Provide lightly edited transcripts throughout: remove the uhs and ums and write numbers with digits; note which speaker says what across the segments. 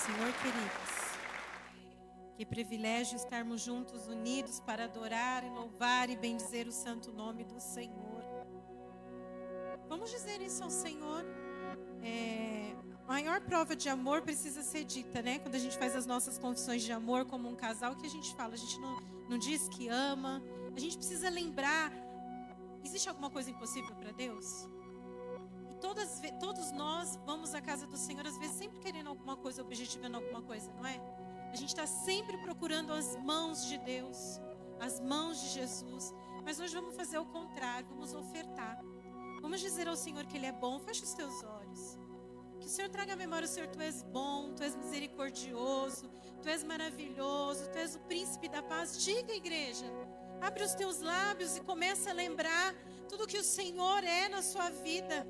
Speaker 1: Senhor, queridos. Que privilégio estarmos juntos, unidos para adorar e louvar e bendizer o santo nome do Senhor. Vamos dizer isso ao Senhor. A maior prova de amor precisa ser dita, né? Quando a gente faz as nossas confissões de amor como um casal, o que a gente fala? A gente não diz que ama. A gente precisa lembrar, existe alguma coisa impossível para Deus? E todos nós vamos à casa do Senhor, às vezes sempre querendo alguma coisa, objetivando alguma coisa, não é? A gente está sempre procurando as mãos de Deus, as mãos de Jesus. Mas hoje vamos fazer o contrário, vamos ofertar. Vamos dizer ao Senhor que Ele é bom. Feche os teus olhos. Que o Senhor traga à memória, Senhor, Tu és bom, Tu és misericordioso, Tu és maravilhoso, Tu és o príncipe da paz. Diga, igreja, abre os teus lábios e começa a lembrar tudo que o Senhor é na sua vida.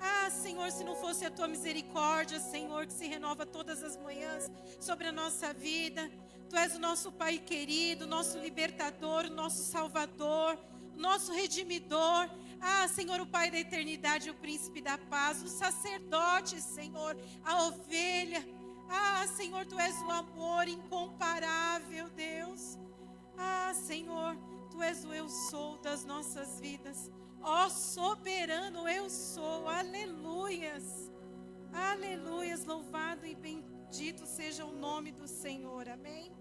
Speaker 1: Ah, Senhor, se não fosse a Tua misericórdia, Senhor, que se renova todas as manhãs sobre a nossa vida. Tu és o nosso Pai querido, nosso libertador, o nosso Salvador, o nosso Redimidor. Ah, Senhor, o Pai da eternidade, o príncipe da paz, o sacerdote, Senhor, a ovelha. Ah, Senhor, Tu és o amor incomparável, Deus. Ah, Senhor, Tu és o eu sou das nossas vidas. Ó soberano eu sou, aleluias, aleluias, louvado e bendito seja o nome do Senhor, amém?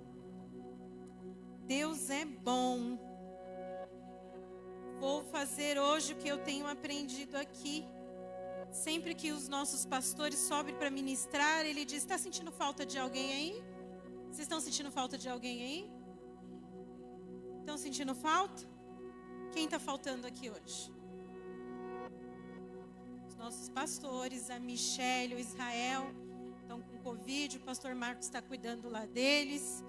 Speaker 1: Deus é bom. Vou fazer hoje o que eu tenho aprendido aqui. Sempre que os nossos pastores sobem para ministrar, ele diz: está sentindo falta de alguém aí? Vocês estão sentindo falta de alguém aí? Estão sentindo falta? Quem está faltando aqui hoje? Os nossos pastores, a Michelle, o Israel, estão com Covid, o pastor Marcos está cuidando lá deles.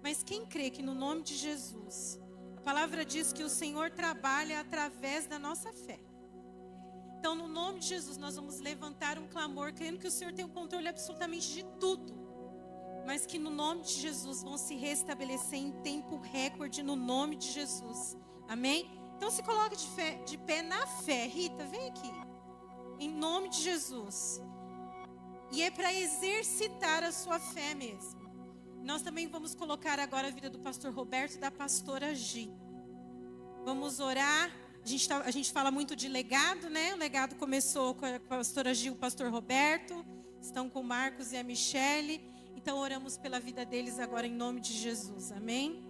Speaker 1: Mas quem crê que no nome de Jesus, a palavra diz que o Senhor trabalha através da nossa fé. Então, no nome de Jesus, nós vamos levantar um clamor, crendo que o Senhor tem o controle absolutamente de tudo. Mas que no nome de Jesus vão se restabelecer em tempo recorde, no nome de Jesus. Amém? Então se coloca de pé na fé. Rita, vem aqui. Em nome de Jesus. E é para exercitar a sua fé mesmo. Nós também vamos colocar agora a vida do pastor Roberto e da pastora Gi. Vamos orar. A gente fala muito de legado, né? O legado começou com a pastora Gi e o pastor Roberto. Estão com o Marcos e a Michelle. Então oramos pela vida deles agora em nome de Jesus. Amém?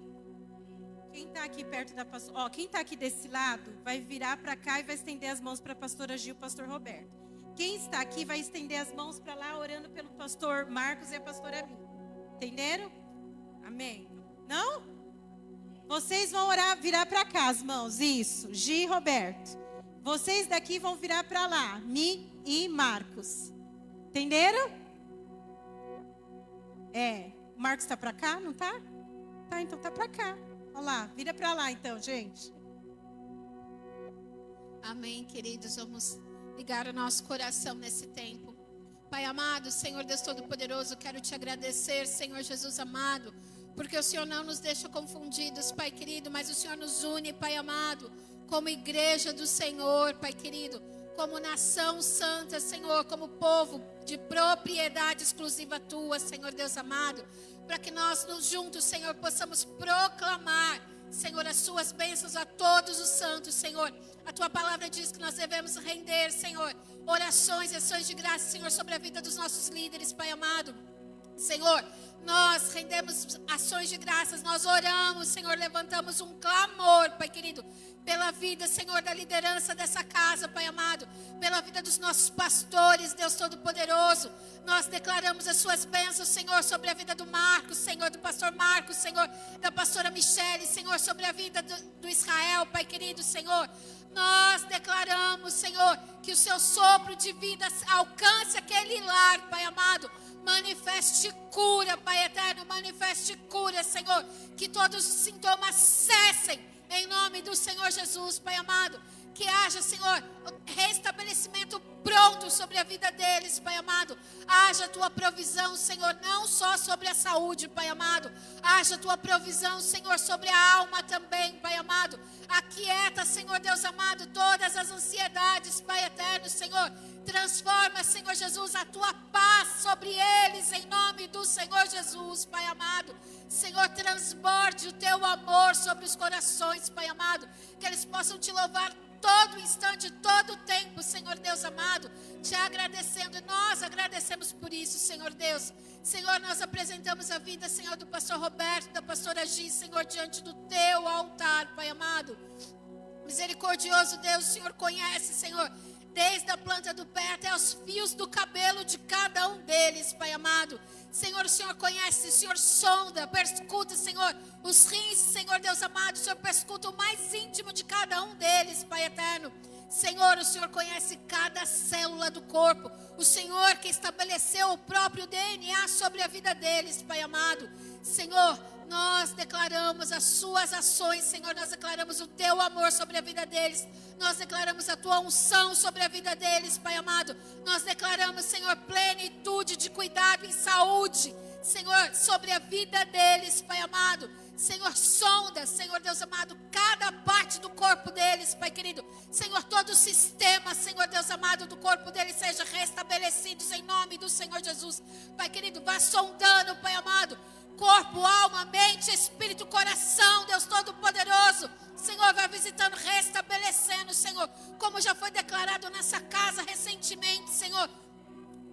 Speaker 1: Quem está aqui perto da pastora, quem está aqui desse lado, vai virar para cá e vai estender as mãos para a pastora Gil e o pastor Roberto. Quem está aqui vai estender as mãos para lá, orando pelo pastor Marcos e a pastora Mi. Entenderam? Amém? Não? Vocês vão orar, virar para cá as mãos, isso, Gi e Roberto. Vocês daqui vão virar para lá, Mi e Marcos. Entenderam? O Marcos está para cá, não está? Tá, então está para cá. Olha lá, vira para lá então, gente.
Speaker 2: Amém, queridos. Vamos ligar o nosso coração nesse tempo. Pai amado, Senhor Deus Todo-Poderoso, quero te agradecer, Senhor Jesus amado, porque o Senhor não nos deixa confundidos, Pai querido, mas o Senhor nos une, Pai amado, como igreja do Senhor, Pai querido, como nação santa, Senhor, como povo de propriedade exclusiva tua, Senhor Deus amado, para que nós juntos, Senhor, possamos proclamar, Senhor, as suas bênçãos a todos os santos, Senhor. A tua palavra diz que nós devemos render, Senhor, orações e ações de graça, Senhor, sobre a vida dos nossos líderes, Pai amado. Senhor, nós rendemos ações de graças, nós oramos, Senhor, levantamos um clamor, Pai querido, pela vida, Senhor, da liderança dessa casa, Pai amado, pela vida dos nossos pastores, Deus Todo-Poderoso. Nós declaramos as suas bênçãos, Senhor, sobre a vida do Marcos, Senhor, do pastor Marcos, Senhor, da pastora Michelle, Senhor, sobre a vida do Israel, Pai querido, Senhor. Nós declaramos, Senhor, que o seu sopro de vida alcance aquele lar, Pai amado. Manifeste cura, Pai eterno, manifeste cura, Senhor. Que todos os sintomas cessem. Em nome do Senhor Jesus, Pai amado, que haja, Senhor, restabelecimento pronto, sobre a vida deles, Pai amado. Haja a tua provisão, Senhor, não só sobre a saúde, Pai amado. Haja a tua provisão, Senhor, sobre a alma também, Pai amado. Aquieta, Senhor Deus amado, todas as ansiedades, Pai eterno, Senhor. Transforma, Senhor Jesus, a tua paz sobre eles, em nome do Senhor Jesus, Pai amado. Senhor, transborde o teu amor sobre os corações, Pai amado. Que eles possam te louvar todo instante, todo tempo, Senhor Deus amado, te agradecendo. E nós agradecemos por isso, Senhor Deus. Senhor, nós apresentamos a vida, Senhor, do pastor Roberto, da pastora Gi, Senhor, diante do teu altar, Pai amado. Misericordioso Deus, o Senhor conhece, Senhor, desde a planta do pé até os fios do cabelo de cada um deles, Pai amado. Senhor, o Senhor conhece, o Senhor sonda, perscuta, Senhor, os rins, Senhor Deus amado, o Senhor perscuta o mais íntimo de cada um deles, Pai eterno. Senhor, o Senhor conhece cada célula do corpo, o Senhor que estabeleceu o próprio DNA sobre a vida deles, Pai amado. Senhor, nós declaramos as suas ações, Senhor, nós declaramos o teu amor sobre a vida deles, nós declaramos a tua unção sobre a vida deles, Pai amado. Nós declaramos, Senhor, plenitude de cuidado em saúde, Senhor, sobre a vida deles, Pai amado. Senhor, sonda, Senhor Deus amado, cada parte do corpo deles, Pai querido. Senhor, todo o sistema, Senhor Deus amado, do corpo deles seja restabelecido em nome do Senhor Jesus. Pai querido, vá sondando, Pai amado, corpo, alma, mente, espírito, coração, Deus Todo-Poderoso. Senhor, vai visitando, restabelecendo, Senhor, como já foi declarado nessa casa recentemente, Senhor,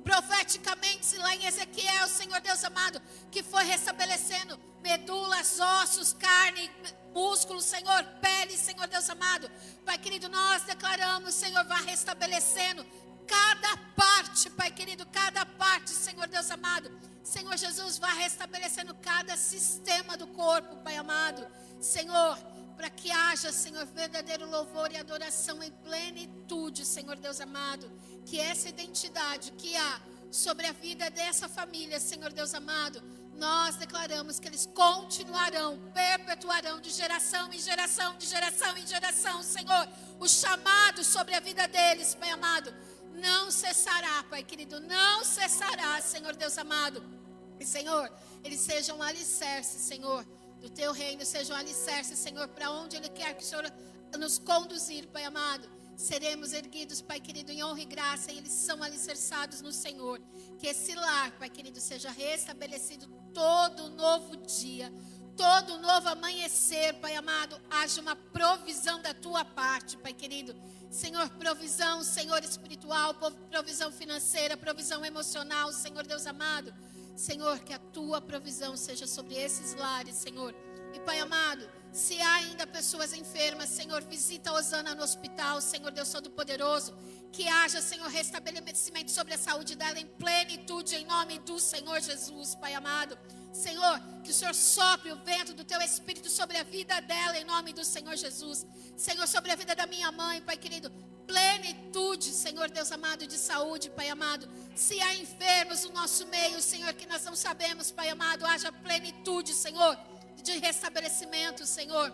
Speaker 2: profeticamente lá em Ezequiel, Senhor Deus amado, que foi restabelecendo medulas, ossos, carne, músculos, Senhor, pele, Senhor Deus amado. Pai querido, nós declaramos, Senhor, vá restabelecendo cada parte, Pai querido, cada parte, Senhor Deus amado. Senhor Jesus, vá restabelecendo cada sistema do corpo, Pai amado. Senhor, para que haja, Senhor, verdadeiro louvor e adoração em plenitude, Senhor Deus amado. Que essa identidade que há sobre a vida dessa família, Senhor Deus amado, nós declaramos que eles continuarão, perpetuarão de geração em geração, de geração em geração, Senhor. O chamado sobre a vida deles, Pai amado, não cessará, Pai querido, não cessará, Senhor Deus amado. E, Senhor, eles sejam alicerces, Senhor, do teu reino, sejam alicerces, Senhor, para onde Ele quer que o Senhor nos conduzir, Pai amado. Seremos erguidos, Pai querido, em honra e graça, e eles são alicerçados no Senhor. Que esse lar, Pai querido, seja restabelecido todo novo dia, todo novo amanhecer, Pai amado. Haja uma provisão da tua parte, Pai querido. Senhor, provisão, Senhor, espiritual, provisão financeira, provisão emocional, Senhor Deus amado. Senhor, que a tua provisão seja sobre esses lares, Senhor. E, Pai amado, se há ainda pessoas enfermas, Senhor, visita a Osana no hospital, Senhor Deus Todo-Poderoso. Que haja, Senhor, restabelecimento sobre a saúde dela em plenitude, em nome do Senhor Jesus, Pai amado. Senhor, que o Senhor sopre o vento do teu Espírito sobre a vida dela, em nome do Senhor Jesus. Senhor, sobre a vida da minha mãe, Pai querido, plenitude, Senhor Deus amado, de saúde, Pai amado. Se há enfermos no nosso meio, Senhor, que nós não sabemos, Pai amado, haja plenitude, Senhor, de restabelecimento, Senhor.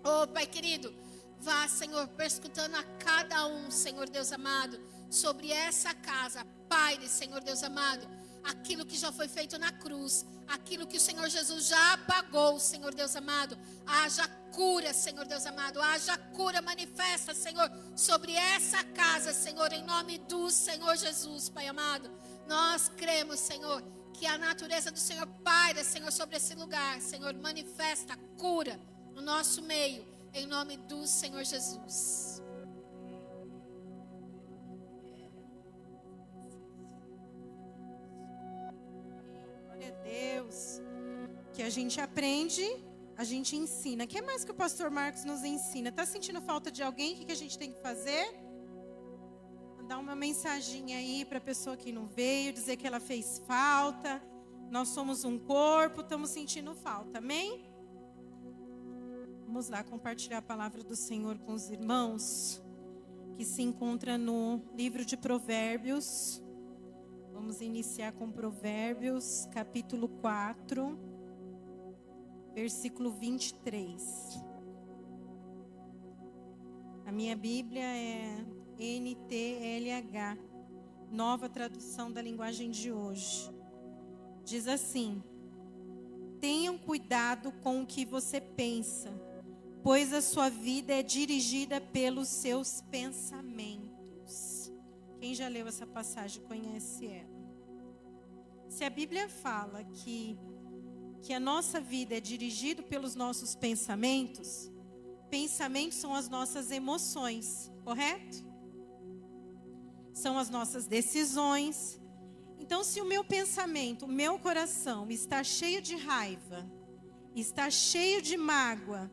Speaker 2: Oh, Pai querido, vá, Senhor, perscutando a cada um, Senhor Deus amado, sobre essa casa. Pai, Senhor Deus amado, aquilo que já foi feito na cruz, aquilo que o Senhor Jesus já apagou, Senhor Deus amado, haja cura, Senhor Deus amado, haja cura manifesta, Senhor, sobre essa casa, Senhor, em nome do Senhor Jesus, Pai amado. Nós cremos, Senhor, que a natureza do Senhor paira, Senhor, sobre esse lugar, Senhor, manifesta cura no nosso meio, em nome do Senhor Jesus.
Speaker 1: Glória a Deus. Que a gente aprende, a gente ensina. O que mais que o pastor Marcos nos ensina? Está sentindo falta de alguém? O que a gente tem que fazer? Mandar uma mensaginha aí para a pessoa que não veio, dizer que ela fez falta. Nós somos um corpo, estamos sentindo falta. Amém? Vamos lá compartilhar a palavra do Senhor com os irmãos, que se encontra no livro de Provérbios. Vamos iniciar com Provérbios, capítulo 4, versículo 23. A minha Bíblia é NTLH, Nova tradução da linguagem de hoje. Diz assim: tenham cuidado com o que você pensa, pois a sua vida é dirigida pelos seus pensamentos. Quem já leu essa passagem conhece ela. Se a Bíblia fala que a nossa vida é dirigida pelos nossos pensamentos, pensamentos são as nossas emoções, correto? São as nossas decisões. Então, se o meu pensamento, o meu coração está cheio de raiva, está cheio de mágoa,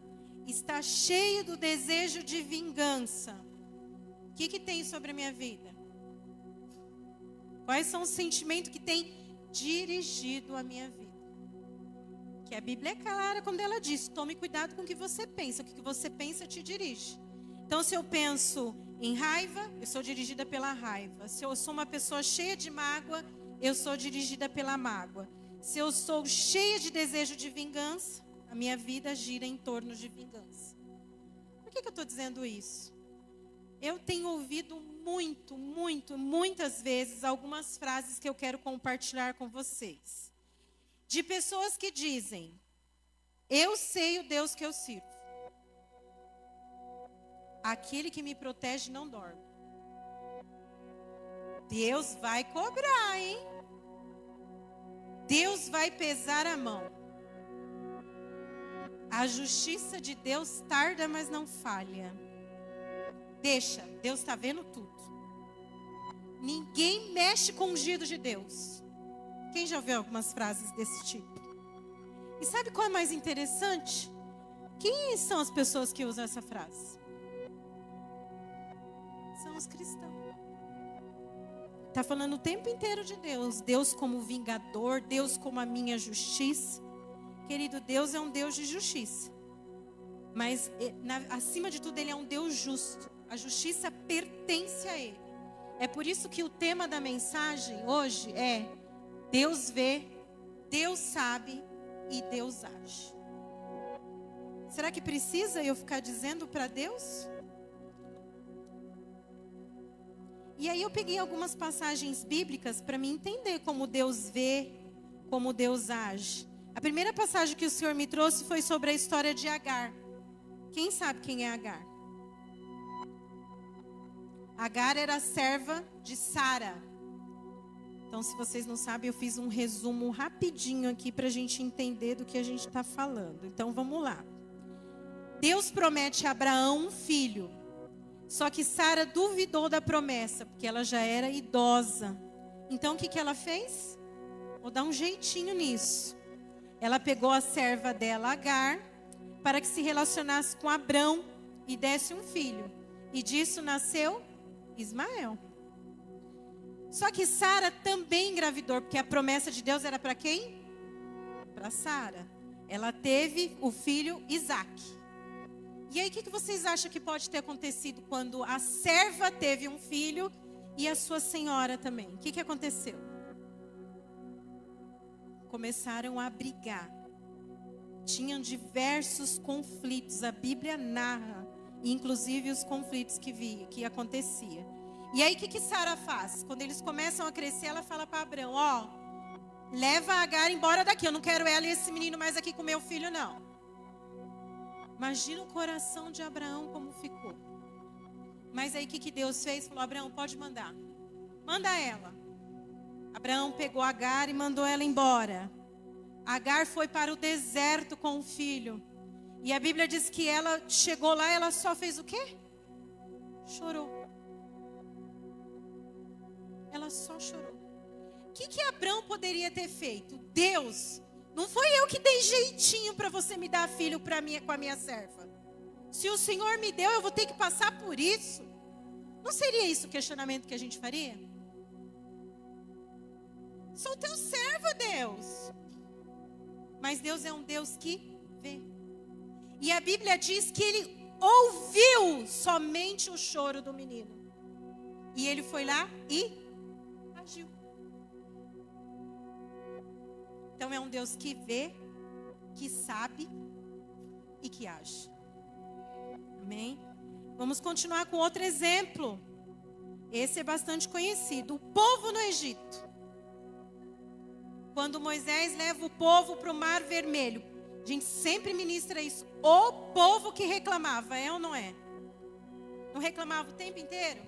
Speaker 1: está cheio do desejo de vingança, o que tem sobre a minha vida? Quais são os sentimentos que têm dirigido a minha vida? Que a Bíblia é clara quando ela diz: tome cuidado com o que você pensa, o que você pensa te dirige. Então, se eu penso em raiva, eu sou dirigida pela raiva. Se eu sou uma pessoa cheia de mágoa, eu sou dirigida pela mágoa. Se eu sou cheia de desejo de vingança, a minha vida gira em torno de vingança. Por que eu estou dizendo isso? Eu tenho ouvido muitas vezes algumas frases que eu quero compartilhar com vocês. De pessoas que dizem: eu sei o Deus que eu sirvo. Aquele que me protege não dorme. Deus vai cobrar, hein? Deus vai pesar a mão. A justiça de Deus tarda, mas não falha. Deixa, Deus está vendo tudo. Ninguém mexe com o ungido de Deus. Quem já ouviu algumas frases desse tipo? E sabe qual é mais interessante? Quem são as pessoas que usam essa frase? São os cristãos. Está falando o tempo inteiro de Deus. Deus como vingador, Deus como a minha justiça. Querido, Deus é um Deus de justiça. Mas, acima de tudo, Ele é um Deus justo. A justiça pertence a Ele. É por isso que o tema da mensagem hoje é: Deus vê, Deus sabe e Deus age. Será que precisa eu ficar dizendo para Deus? E aí eu peguei algumas passagens bíblicas para me entender como Deus vê, como Deus age. A primeira passagem que o Senhor me trouxe foi sobre a história de Agar. Quem sabe quem é Agar? Agar era a serva de Sara. Então, se vocês não sabem, eu fiz um resumo rapidinho aqui para a gente entender do que a gente está falando. Então, vamos lá. Deus promete a Abraão um filho. Só que Sara duvidou da promessa, porque ela já era idosa. Então, o que ela fez? Vou dar um jeitinho nisso. Ela pegou a serva dela, Agar, para que se relacionasse com Abrão e desse um filho. E disso nasceu Ismael. Só que Sara também engravidou, porque a promessa de Deus era para quem? Para Sara. Ela teve o filho Isaque. E aí, o que vocês acham que pode ter acontecido quando a serva teve um filho e a sua senhora também? O que aconteceu? Começaram a brigar. Tinham diversos conflitos. A Bíblia narra, inclusive os conflitos que acontecia. E aí, o que Sara faz? Quando eles começam a crescer, ela fala para Abrão: ó, leva a Agar embora daqui. Eu não quero ela e esse menino mais aqui com meu filho, não. Imagina o coração de Abraão como ficou. Mas aí o que Deus fez? Falou: Abraão, pode mandar. Manda ela. Abraão pegou Agar e mandou ela embora. Agar foi para o deserto com o filho. E a Bíblia diz que ela chegou lá, ela só fez o quê? Chorou. Ela só chorou. O que Abraão poderia ter feito? Deus, não foi eu que dei jeitinho para você me dar filho com a minha serva. Se o Senhor me deu, eu vou ter que passar por isso. Não seria isso o questionamento que a gente faria? Sou teu servo, Deus. Mas Deus é um Deus que vê. E a Bíblia diz que Ele ouviu somente o choro do menino. E Ele foi lá e agiu. Então é um Deus que vê, que sabe e que age. Amém? Vamos continuar com outro exemplo. Esse é bastante conhecido. O povo no Egito. Quando Moisés leva o povo para o Mar Vermelho. A gente sempre ministra isso. O povo que reclamava, é ou não é? Não reclamava o tempo inteiro?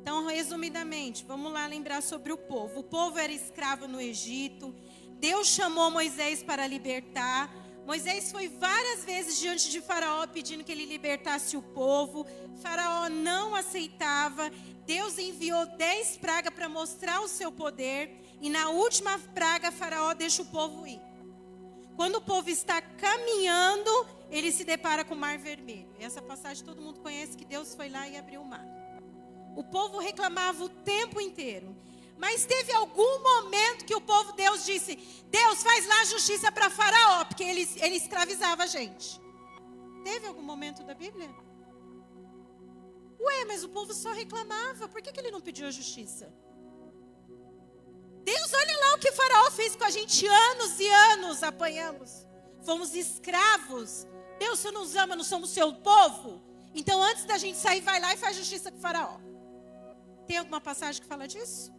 Speaker 1: Então, resumidamente, vamos lá lembrar sobre o povo. O povo era escravo no Egito. Deus chamou Moisés para libertar. Moisés foi várias vezes diante de Faraó pedindo que ele libertasse o povo. Faraó não aceitava. Deus enviou 10 pragas para mostrar o seu poder. E na última praga, Faraó deixa o povo ir. Quando o povo está caminhando, ele se depara com o Mar Vermelho. Essa passagem todo mundo conhece, que Deus foi lá e abriu o mar. O povo reclamava o tempo inteiro. Mas teve algum momento que o povo, Deus disse: Deus, faz lá justiça para Faraó, porque ele escravizava a gente. Teve algum momento da Bíblia? Ué, mas o povo só reclamava. Por que ele não pediu a justiça? Deus, olha lá o que Faraó fez com a gente. Anos e anos apanhamos. Fomos escravos. Deus, você nos ama, não somos seu povo? Então antes da gente sair, vai lá e faz justiça com Faraó. Tem alguma passagem que fala disso?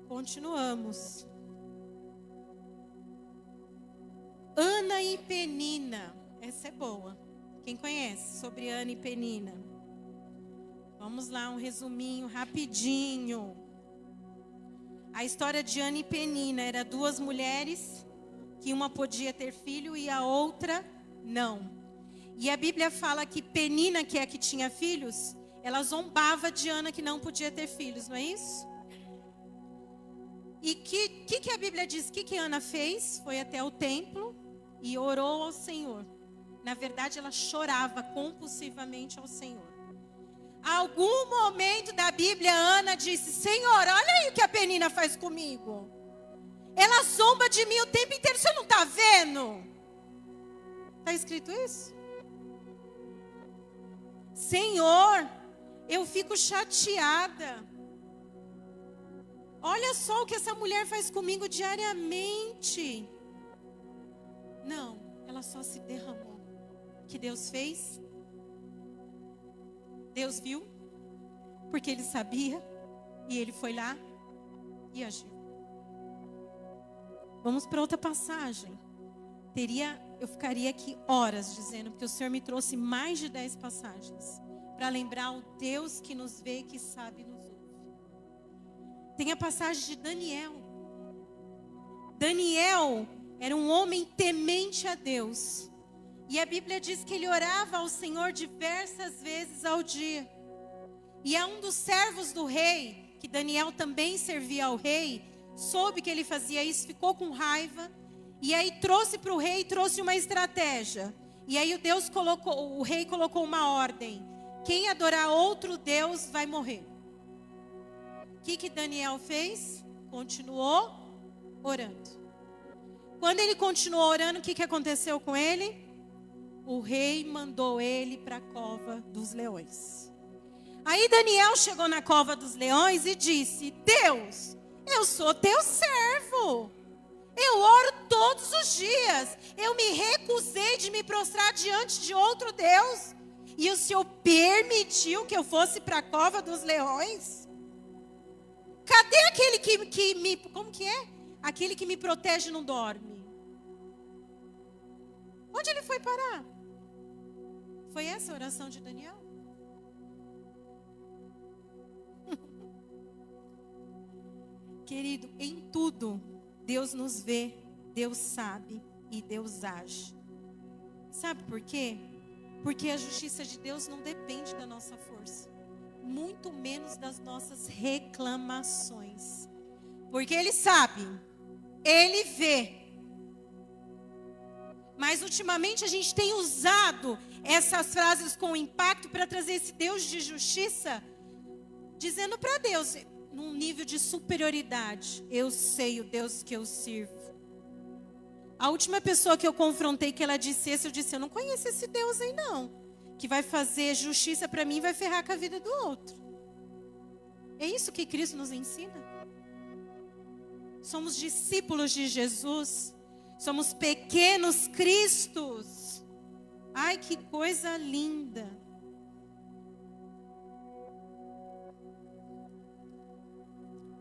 Speaker 1: Continuamos. Ana e Penina. Essa é boa. Quem conhece sobre Ana e Penina? Vamos lá, um resuminho rapidinho. A história de Ana e Penina era 2 mulheres, que uma podia ter filho e a outra não. E a Bíblia fala que Penina, que é a que tinha filhos, ela zombava de Ana, que não podia ter filhos, não é isso? E que a Bíblia diz? O que Ana fez? Foi até o templo e orou ao Senhor. Na verdade, ela chorava compulsivamente ao Senhor. Algum momento da Bíblia, Ana disse: Senhor, olha aí o que a Penina faz comigo. Ela zomba de mim o tempo inteiro, você não está vendo? Está escrito isso? Senhor, eu fico chateada. Olha só o que essa mulher faz comigo diariamente. Não, ela só se derramou. O que Deus fez? Deus viu, porque Ele sabia, e Ele foi lá e agiu. Vamos para outra passagem. Eu ficaria aqui horas dizendo, porque o Senhor me trouxe mais de 10 passagens, para lembrar o Deus que nos vê e que sabe nos ouve. Tem a passagem de Daniel. Daniel era um homem temente a Deus. E a Bíblia diz que ele orava ao Senhor diversas vezes ao dia. E um dos servos do rei, que Daniel também servia ao rei, soube que ele fazia isso, ficou com raiva. E aí trouxe para o rei, trouxe uma estratégia. E aí o rei colocou uma ordem: quem adorar outro Deus vai morrer. O que Daniel fez? Continuou orando. Quando ele continuou orando, o que aconteceu com ele? O rei mandou ele para a cova dos leões. Aí Daniel chegou na cova dos leões e disse: Deus, eu sou teu servo. Eu oro todos os dias. Eu me recusei de me prostrar diante de outro Deus. E o Senhor permitiu que eu fosse para a cova dos leões? Cadê aquele que me... Como que é? Aquele que me protege e não dorme. Onde ele foi parar? Foi essa a oração de Daniel? Querido, em tudo, Deus nos vê, Deus sabe e Deus age. Sabe por quê? Porque a justiça de Deus não depende da nossa força, muito menos das nossas reclamações. Porque Ele sabe, Ele vê. Mas ultimamente a gente tem usado essas frases com impacto para trazer esse Deus de justiça, dizendo para Deus, num nível de superioridade: eu sei o Deus que eu sirvo. A última pessoa que eu confrontei que ela disse isso, eu disse: eu não conheço esse Deus aí não, que vai fazer justiça para mim e vai ferrar com a vida do outro. É isso que Cristo nos ensina. Somos discípulos de Jesus. Somos pequenos cristos. Ai, que coisa linda.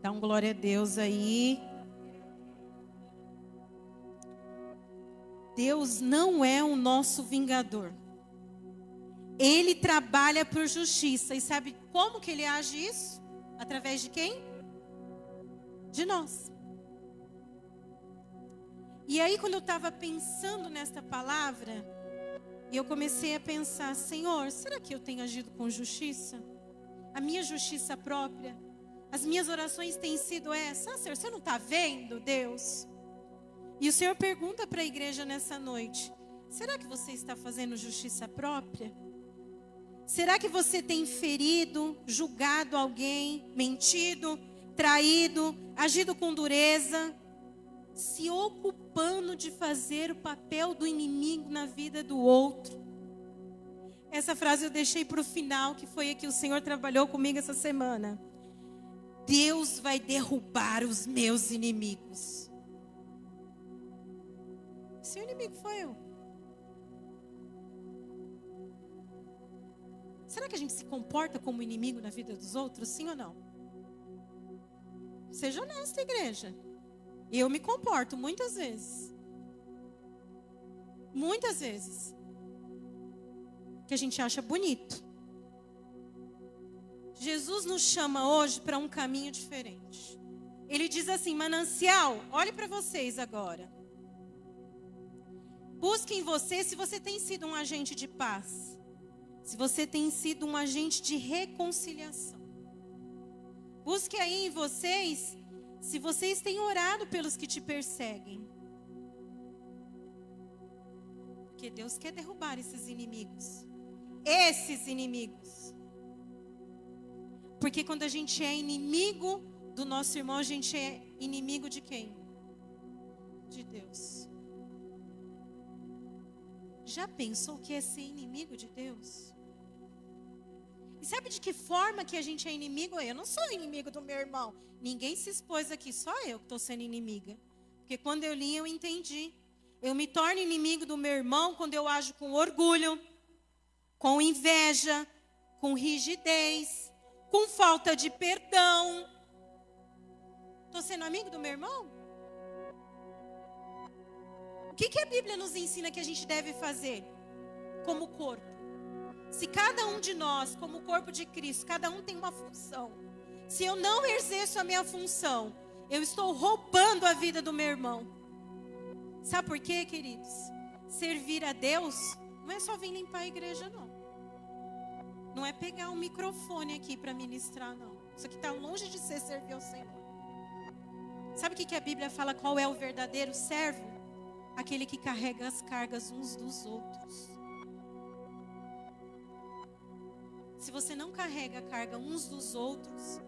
Speaker 1: Dá um glória a Deus aí. Deus não é o nosso vingador. Ele trabalha por justiça. E sabe como que ele age isso? Através de quem? De nós. E aí, quando eu estava pensando nesta palavra, eu comecei a pensar, Senhor, será que eu tenho agido com justiça? A minha justiça própria? As minhas orações têm sido essa? Senhor, você não está vendo, Deus? E o Senhor pergunta para a igreja nessa noite, será que você está fazendo justiça própria? Será que você tem ferido, julgado alguém, mentido, traído, agido com dureza, se ocupando de fazer o papel do inimigo na vida do outro? Essa frase eu deixei para o final, que foi a que o Senhor trabalhou comigo essa semana. Deus vai derrubar os meus inimigos. Seu inimigo foi eu. Será que a gente se comporta como inimigo na vida dos outros, sim ou não? Seja honesta, igreja. Eu me comporto muitas vezes. Muitas vezes. Que a gente acha bonito. Jesus nos chama hoje para um caminho diferente. Ele diz assim, manancial, olhe para vocês agora. Busque em você se você tem sido um agente de paz. Se você tem sido um agente de reconciliação. Busque aí em vocês se vocês têm orado pelos que te perseguem. Porque Deus quer derrubar esses inimigos. Esses inimigos. Porque quando a gente é inimigo do nosso irmão, a gente é inimigo de quem? De Deus. Já pensou o que é ser inimigo de Deus? E sabe de que forma que a gente é inimigo? Eu não sou inimigo do meu irmão. Ninguém se expôs aqui, só eu que estou sendo inimiga. Porque quando eu li, eu entendi. Eu me torno inimigo do meu irmão quando eu ajo com orgulho, com inveja, com rigidez, com falta de perdão. Estou sendo amigo do meu irmão? O que a Bíblia nos ensina que a gente deve fazer como corpo? Se cada um de nós, como corpo de Cristo, cada um tem uma função. Se eu não exerço a minha função, eu estou roubando a vida do meu irmão. Sabe por quê, queridos? Servir a Deus não é só vir limpar a igreja, não. Não é pegar um microfone aqui para ministrar, não. Isso aqui está longe de ser servir ao Senhor. Sabe o que a Bíblia fala? Qual é o verdadeiro servo? Aquele que carrega as cargas uns dos outros. Se você não carrega a carga uns dos outros,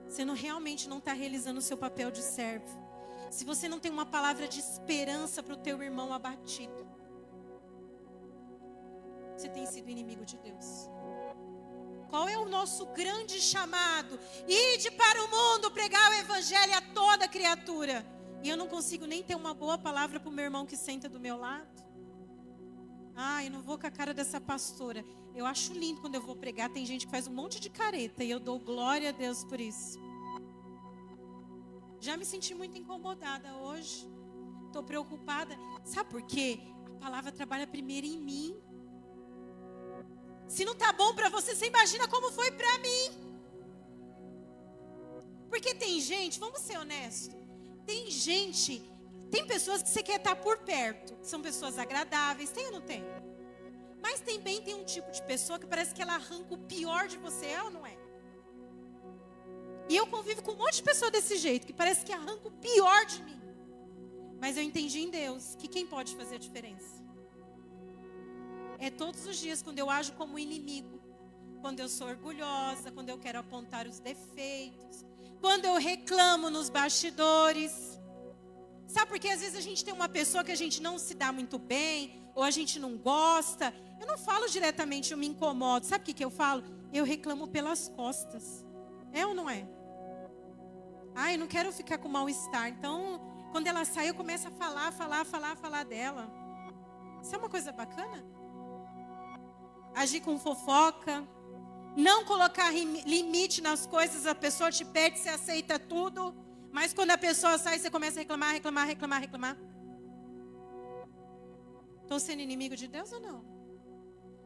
Speaker 1: você realmente não está realizando o seu papel de servo. Se você não tem uma palavra de esperança para o teu irmão abatido, você tem sido inimigo de Deus. Qual é o nosso grande chamado? Ide para o mundo, pregar o evangelho a toda criatura. E eu não consigo nem ter uma boa palavra para o meu irmão que senta do meu lado. Eu não vou com a cara dessa pastora. Eu acho lindo quando eu vou pregar. Tem gente que faz um monte de careta e eu dou glória a Deus por isso. Já me senti muito incomodada hoje. Estou preocupada. Sabe por quê? A palavra trabalha primeiro em mim. Se não está bom para você, você imagina como foi para mim. Porque tem gente, vamos ser honestos. Tem pessoas que você quer estar por perto. São pessoas agradáveis, tem ou não tem? Mas também tem um tipo de pessoa que parece que ela arranca o pior de você, é ou não é? E eu convivo com um monte de pessoa desse jeito, que parece que arranca o pior de mim. Mas eu entendi em Deus que quem pode fazer a diferença? É todos os dias quando eu ajo como inimigo. Quando eu sou orgulhosa, quando eu quero apontar os defeitos. Quando eu reclamo nos bastidores. Sabe por que às vezes a gente tem uma pessoa que a gente não se dá muito bem, ou a gente não gosta. Eu não falo diretamente, eu me incomodo. Sabe o que eu falo? Eu reclamo pelas costas. É ou não é? Eu não quero ficar com mal-estar. Então, quando ela sai, eu começo a falar dela. Isso é uma coisa bacana? Agir com fofoca, Não colocar limite nas coisas, a pessoa te pede, você aceita tudo, mas quando a pessoa sai, você começa a reclamar. Estou sendo inimigo de Deus ou não?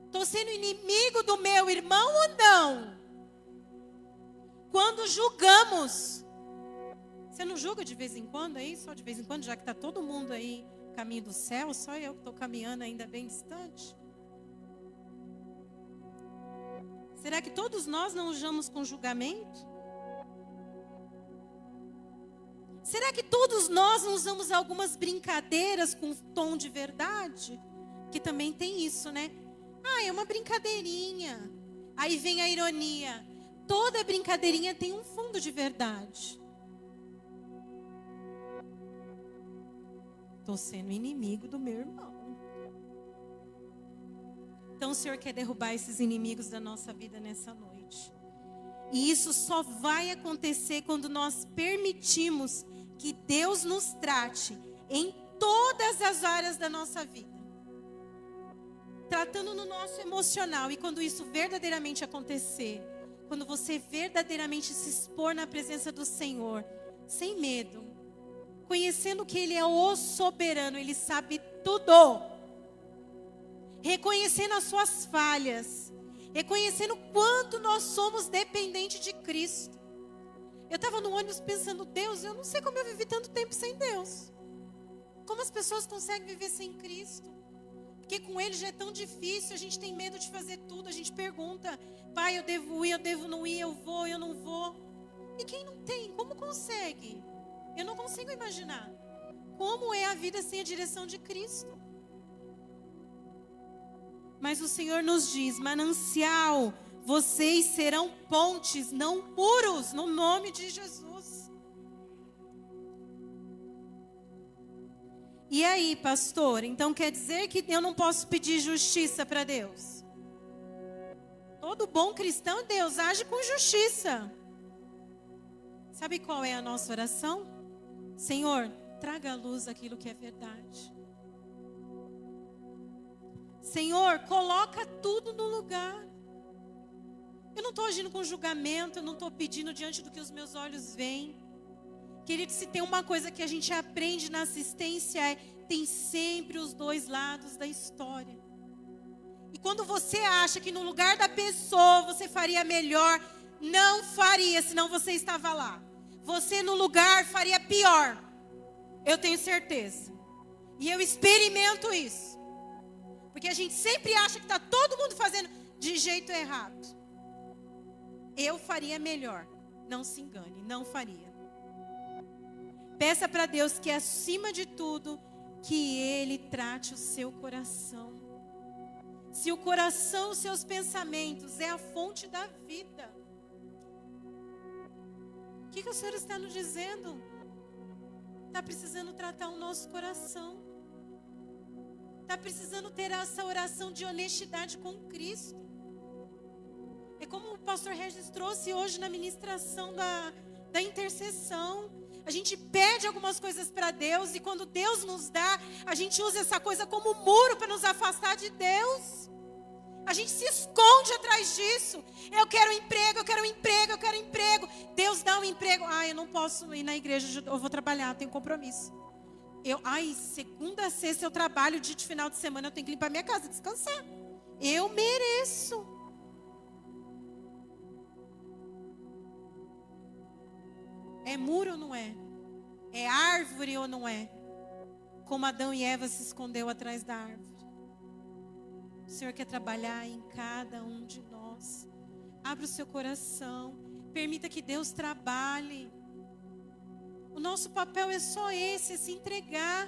Speaker 1: Estou sendo inimigo do meu irmão ou não? Quando julgamos, você não julga de vez em quando aí? Só de vez em quando, já que está todo mundo aí caminho do céu, só eu que estou caminhando ainda bem distante? Será que todos nós não usamos com julgamento? Será que todos nós não usamos algumas brincadeiras com tom de verdade? Que também tem isso, né? Ah, é uma brincadeirinha. Aí vem a ironia. Toda brincadeirinha tem um fundo de verdade. Estou sendo inimigo do meu irmão. Então o Senhor quer derrubar esses inimigos da nossa vida nessa noite. E isso só vai acontecer quando nós permitimos que Deus nos trate em todas as áreas da nossa vida. Tratando no nosso emocional. E quando isso verdadeiramente acontecer, quando você verdadeiramente se expor na presença do Senhor, sem medo, conhecendo que Ele é o soberano, Ele sabe tudo, reconhecendo as suas falhas, reconhecendo o quanto nós somos dependentes de Cristo. Eu estava no ônibus pensando, Deus, eu não sei como eu vivi tanto tempo sem Deus. Como as pessoas conseguem viver sem Cristo? Porque com Ele já é tão difícil, a gente tem medo de fazer tudo, a gente pergunta, Pai, eu devo ir, eu devo não ir, eu vou, eu não vou. E quem não tem, como consegue? Eu não consigo imaginar como é a vida sem a direção de Cristo. Mas o Senhor nos diz, manancial, vocês serão pontes, não muros, no nome de Jesus. E aí, pastor, então quer dizer que eu não posso pedir justiça para Deus? Todo bom cristão, Deus age com justiça. Sabe qual é a nossa oração? Senhor, traga à luz aquilo que é verdade. Senhor, coloca tudo no lugar. Eu não estou agindo com julgamento, eu não estou pedindo diante do que os meus olhos veem. Querido, se tem uma coisa que a gente aprende na assistência tem sempre os dois lados da história. E quando você acha que no lugar da pessoa você faria melhor, não faria, senão você estava lá. Você no lugar faria pior. Eu tenho certeza. E eu experimento isso. Porque a gente sempre acha que está todo mundo fazendo de jeito errado. Eu faria melhor. Não se engane, não faria. Peça para Deus que acima de tudo, que Ele trate o seu coração. Se o coração, os seus pensamentos é a fonte da vida. O que o Senhor está nos dizendo? Está precisando tratar o nosso coração. Está precisando ter essa oração de honestidade com Cristo. É como o pastor Regis trouxe hoje na ministração da intercessão. A gente pede algumas coisas para Deus e quando Deus nos dá, a gente usa essa coisa como muro para nos afastar de Deus. A gente se esconde atrás disso. Eu quero emprego, eu quero emprego, eu quero emprego. Deus dá um emprego. Eu não posso ir na igreja, eu vou trabalhar, tenho compromisso. Segunda a sexta eu trabalho, dia de final de semana eu tenho que limpar minha casa, descansar. Eu mereço. É muro ou não é? É árvore ou não é? Como Adão e Eva se escondeu atrás da árvore. O Senhor quer trabalhar em cada um de nós. Abra o seu coração. Permita que Deus trabalhe. O nosso papel é só esse, é se entregar,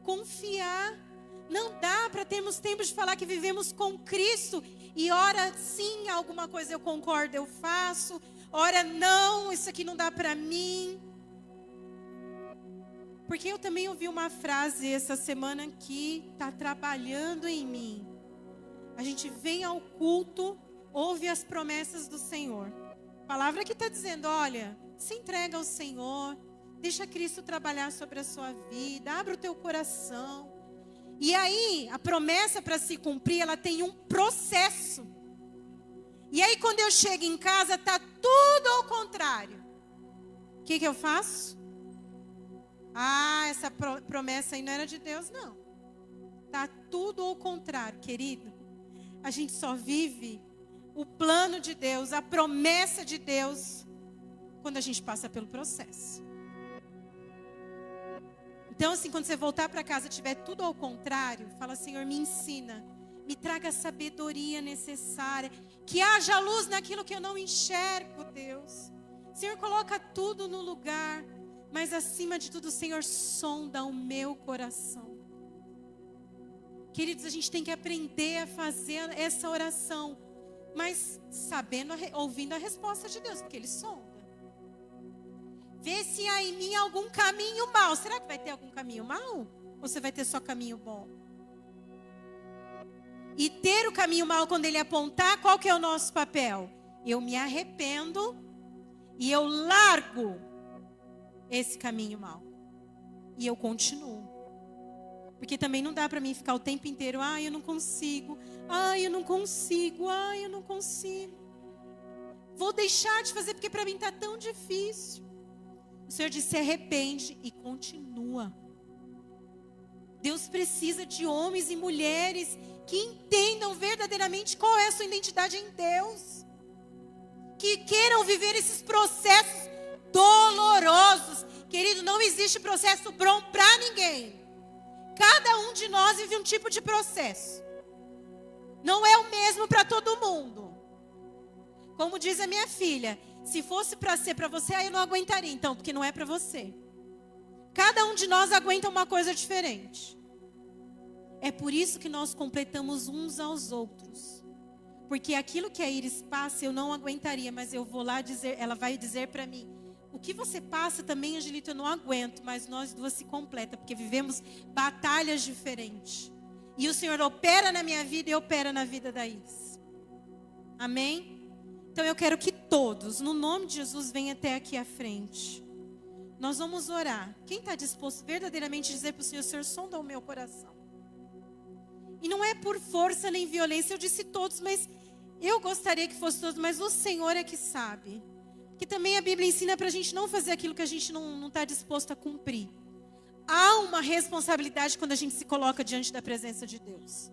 Speaker 1: confiar. Não dá para termos tempo de falar que vivemos com Cristo. E ora sim, alguma coisa eu concordo, eu faço. Ora não, isso aqui não dá para mim. Porque eu também ouvi uma frase essa semana que está trabalhando em mim. A gente vem ao culto, ouve as promessas do Senhor. A palavra que está dizendo, olha, se entrega ao Senhor, deixa Cristo trabalhar sobre a sua vida, abre o teu coração. E aí, a promessa para se cumprir, ela tem um processo. E aí quando eu chego em casa, tá tudo ao contrário. O que eu faço? Ah, essa promessa aí não era de Deus, não. Tá tudo ao contrário, querido. A gente só vive o plano de Deus, a promessa de Deus, quando a gente passa pelo processo. Então, assim, quando você voltar para casa e tiver tudo ao contrário, fala: Senhor, me ensina, me traga a sabedoria necessária, que haja luz naquilo que eu não enxergo, Deus. Senhor, coloca tudo no lugar, mas acima de tudo, Senhor, sonda o meu coração. Queridos, a gente tem que aprender a fazer essa oração, mas sabendo, ouvindo a resposta de Deus, porque Ele sonda. Vê se há em mim algum caminho mau. Será que vai ter algum caminho mau? Ou você vai ter só caminho bom? E ter o caminho mau, quando Ele apontar, qual que é o nosso papel? Eu me arrependo e eu largo esse caminho mau. E eu continuo. Porque também não dá para mim ficar o tempo inteiro: ai, eu não consigo, ai, eu não consigo, ai, eu não consigo. Vou deixar de fazer porque para mim está tão difícil. O Senhor disse: se arrepende e continua. Deus precisa de homens e mulheres que entendam verdadeiramente qual é a sua identidade em Deus. Que queiram viver esses processos dolorosos. Querido, não existe processo bom para ninguém. Cada um de nós vive um tipo de processo. Não é o mesmo para todo mundo. Como diz a minha filha: se fosse para ser para você, aí eu não aguentaria. Então, porque não é para você. Cada um de nós aguenta uma coisa diferente. É por isso que nós completamos uns aos outros. Porque aquilo que a Iris passa, eu não aguentaria, mas eu vou lá dizer, ela vai dizer para mim: o que você passa também, Angelita, eu não aguento, mas nós duas se completa, porque vivemos batalhas diferentes. E o Senhor opera na minha vida e opera na vida da Iris. Amém? Então eu quero que todos, no nome de Jesus, venham até aqui à frente. Nós vamos orar. Quem está disposto verdadeiramente a dizer para o Senhor: Senhor, sonda o meu coração. E não é por força nem violência, eu disse todos, mas eu gostaria que fosse todos, mas o Senhor é que sabe. Que também a Bíblia ensina para a gente não fazer aquilo que a gente não está disposto a cumprir. Há uma responsabilidade quando a gente se coloca diante da presença de Deus.